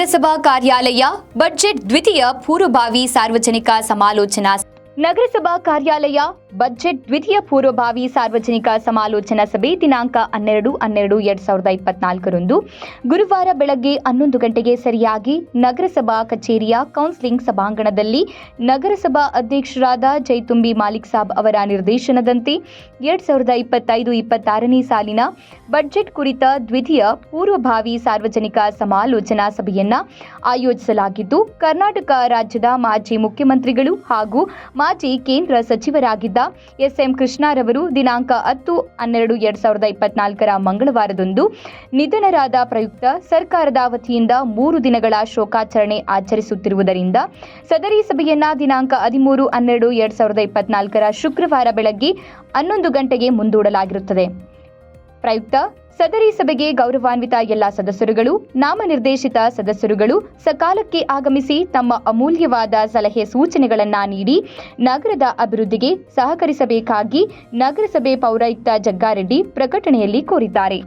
ನಗರಸಭಾ ಕಾರ್ಯಾಲಯ ಬಜೆಟ್ ದ್ವಿತೀಯ ಪೂರ್ವಭಾವಿ ಸಾರ್ವಜನಿಕ ಸಮಾಲೋಚನಾ ನಗರಸಭಾ ಕಾರ್ಯಾಲಯ ಬಜೆಟ್ ದ್ವಿತೀಯ ಪೂರ್ವಭಾವಿ ಸಾರ್ವಜನಿಕ ಸಮಾಲೋಚನಾ ಸಭೆ ದಿನಾಂಕ 12/12/2024 ಗುರುವಾರ ಬೆಳಗ್ಗೆ 11 ಗಂಟೆಗೆ ಸರಿಯಾಗಿ ನಗರಸಭಾ ಕಚೇರಿಯ ಕೌನ್ಸಿಲಿಂಗ್ ಸಭಾಂಗಣದಲ್ಲಿ ನಗರಸಭಾ ಅಧ್ಯಕ್ಷರಾದ ಜೈತುಂಬಿ ಮಾಲಿಕ್ ಸಾಬ್ ಅವರ ನಿರ್ದೇಶನದಂತೆ 2025-26ನೇ ಸಾಲಿನ ಬಜೆಟ್ ಕುರಿತ ದ್ವಿತೀಯ ಪೂರ್ವಭಾವಿ ಸಾರ್ವಜನಿಕ ಸಮಾಲೋಚನಾ ಸಭೆಯನ್ನು ಆಯೋಜಿಸಲಾಗಿದ್ದು, ಕರ್ನಾಟಕ ರಾಜ್ಯದ ಮಾಜಿ ಮುಖ್ಯಮಂತ್ರಿಗಳು ಹಾಗೂ ಮಾಜಿ ಕೇಂದ್ರ ಸಚಿವರಾಗಿದ್ದ ಎಸ್.ಎಂ. ಕೃಷ್ಣರವರು ದಿನಾಂಕ 10/12/2024 ಮಂಗಳವಾರದಂದು ನಿಧನರಾದ ಪ್ರಯುಕ್ತ ಸರ್ಕಾರದ ವತಿಯಿಂದ 3 ದಿನಗಳ ಶೋಕಾಚರಣೆ ಆಚರಿಸುತ್ತಿರುವುದರಿಂದ ಸದರಿ ಸಭೆಯನ್ನ ದಿನಾಂಕ 13/12/2024 ಶುಕ್ರವಾರ ಬೆಳಗ್ಗೆ 11 ಗಂಟೆಗೆ ಮುಂದೂಡಲಾಗಿರುತ್ತದೆ. ಪ್ರಯುಕ್ತ ಸದರಿ ಸಭೆಗೆ ಗೌರವಾನ್ವಿತ ಎಲ್ಲ ಸದಸ್ಯರುಗಳು, ನಾಮನಿರ್ದೇಶಿತ ಸದಸ್ಯರುಗಳು ಸಕಾಲಕ್ಕೆ ಆಗಮಿಸಿ ತಮ್ಮ ಅಮೂಲ್ಯವಾದ ಸಲಹೆ ಸೂಚನೆಗಳನ್ನು ನೀಡಿ ನಗರದ ಅಭಿವೃದ್ಧಿಗೆ ಸಹಕರಿಸಬೇಕಾಗಿ ನಗರಸಭೆ ಪೌರಾಯುಕ್ತ ಜಗ್ಗಾರೆಡ್ಡಿ ಪ್ರಕಟಣೆಯಲ್ಲಿ ಕೋರಿದ್ದಾರೆ.